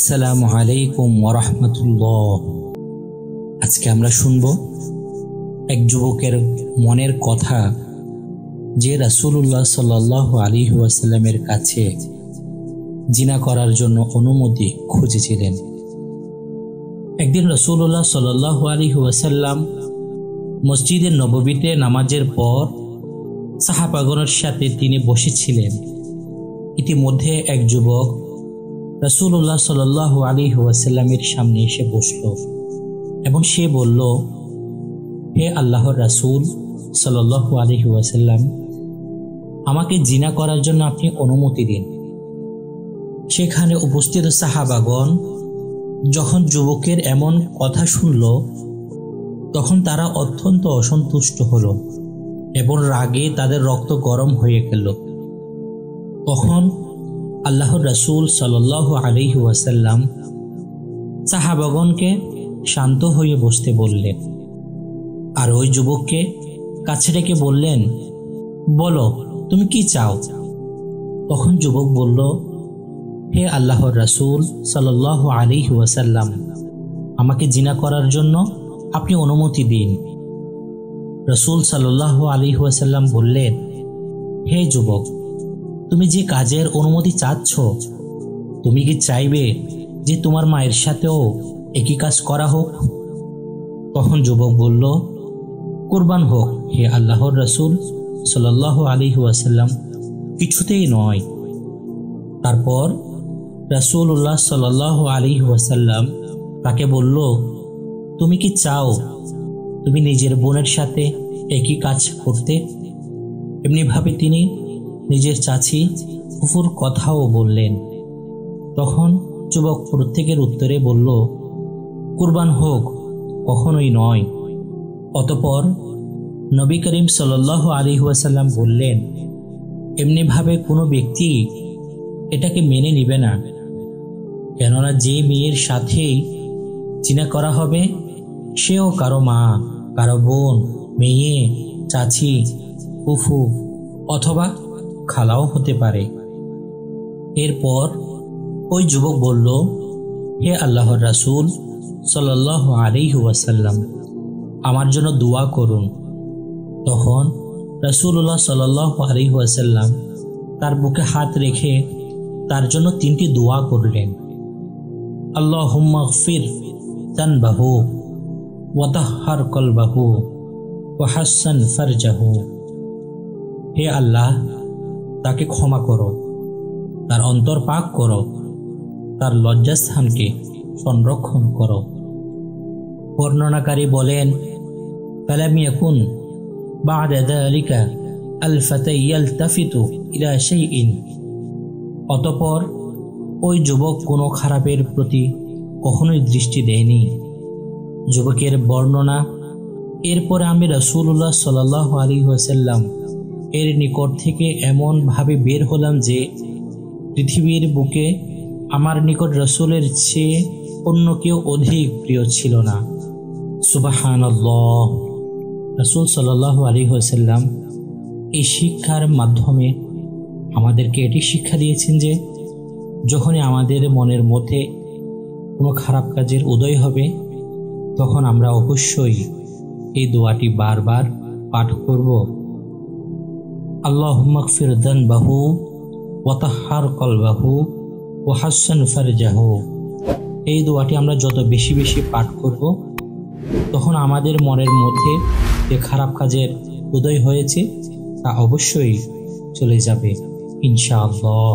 আসসালামু আলাইকুম ওয়া রাহমাতুল্লাহ। আজকে আমরা শুনব এক যুবকের মনের কথা, যে রাসূলুল্লাহ সাল্লাল্লাহু আলাইহি ওয়াসাল্লামের কাছে জিনা করার জন্য অনুমতি খুঁজেছিলেন। একদিন রাসূলুল্লাহ সাল্লাল্লাহু আলাইহি ওয়াসাল্লাম মসজিদে নববীতে নামাজের পর সাহাবাগণের সাথে তিনি বসেছিলেন। ইতিমধ্যে এক যুবক রাসূলুল্লাহ সাল্লাল্লাহু আলাইহি ওয়াসাল্লামের সামনে এসে বসল এবং সে বলল, হে আল্লাহর রাসূল সাল্লাল্লাহু আলাইহি ওয়াসাল্লাম, আমাকে জিনা করার জন্য আপনি অনুমতি দিন। সেখানে উপস্থিত সাহাবাগণ যখন যুবকের এমন কথা শুনল, তখন তারা অত্যন্ত অসন্তুষ্ট হল এবং রাগে তাদের রক্ত গরম হয়ে গেল। তখন আল্লাহর রাসূল সাল্লাল্লাহু আলাইহি ওয়াসাল্লাম সাহাবাগণকে শান্ত হয়ে বসতে বললেন আর ওই যুবককে কাছে ডেকে বললেন, বলো তুমি কি চাও? তখন যুবক বলল, হে আল্লাহর রাসূল সাল্লাল্লাহু আলাইহি ওয়াসাল্লাম, আমাকে জিনা করার জন্য আপনি অনুমতি দিন। রাসূল সাল্লাল্লাহু আলাইহি ওয়াসাল্লাম বললেন, হে যুবক, তুমি যে কাজের অনুমতি চাচ্ছ, তুমি কি চাইবে যে তোমার মায়ের সাথেও একই কাজ করা হোক? তখন যুবক বলল, কুরবান হোক হে আল্লাহর রাসূল সাল্লাল্লাহু আলাইহি ওয়াসাল্লাম, কিছুতেই নয়। তারপর রাসূলুল্লাহ সাল্লাল্লাহু আলাইহি ওয়াসাল্লাম তাকে বলল, তুমি কি চাও তুমি নিজের বোনের সাথে একই কাজ করতে? এমনিভাবে তিনি নিজের চাচি ফুফুর কথাও বললেন। তখন যুবক প্রত্যেকের উত্তরে বলল, কুরবান হোক, কখনোই নয়। অতঃপর নবী করিম সাল্লাল্লাহু আলাইহি ওয়াসাল্লাম বললেন, এমনিভাবে কোনো ব্যক্তি এটাকে মেনে নিবে না, কেননা যে মেয়ের সাথেই জিনা করা হবে সেও কারো মা, কারো বোন, মেয়ে, চাচি, ফুফু অথবা খালাও হতে পারে। এরপর ওই যুবক বলল, হে আল্লাহর রাসূল সাল্লাল্লাহু আলাইহি ওয়াসাল্লাম, আমার জন্য দোয়া করুন। তখন রাসূলুল্লাহ সাল্লাল্লাহু আলাইহি ওয়াসাল্লাম তার বুকে হাত রেখে তার জন্য 3টি দোয়া করলেন। আল্লাহুম্মা গফির যানবাহু ওয়া তাহহার কলবাহু ওয়া হাসসান ফারজাহু। হে আল্লাহ, তাকে ক্ষমা করো, তার অন্তর পাক করো, তার লজ্জাস্থানকে সংরক্ষণ করো। বর্ণনাকারী বলেন, ফালাম ইয়াকুন বা'দা যালিকা আল-ফাতা ইয়ালতাফিতু ইলা শাইইন। অতঃপর ওই যুবক কোনো খারাপের প্রতি কখনোই দৃষ্টি দেয়নি। যুবকের বর্ণনা, এরপরে আমি রাসূলুল্লাহ সাল্লাল্লাহু আলাইহি ওয়াসাল্লাম এর নিকট থেকে এমন ভাবে বের হলাম যে পৃথিবীর বুকে আমার নিকট রাসূলের চেয়ে অন্য কেউ অধিক প্রিয় ছিল না। সুবহানাল্লাহ। রাসূল সাল্লাল্লাহু আলাইহি ওয়াসাল্লাম এই শিক্ষার মাধ্যমে আমাদেরকে এটি শিক্ষা দিয়েছেন যে যখনই আমাদের মনের মধ্যে কোনো খারাপ কাজের উদয় হবে, তখন আমরা অবশ্যই এই দোয়াটি বারবার পাঠ করব। আল্লাহুম্মা গফির যানবাহু ওয়া তাহহার কলবাহু ওয়া হাসসান ফারজাহু। এই দোয়াটি আমরা যত বেশি বেশি পাঠ করব, তখন আমাদের মনের মধ্যে যে খারাপ কাজের উদয় হয়েছে তা অবশ্যই চলে যাবে ইনশাআল্লাহ।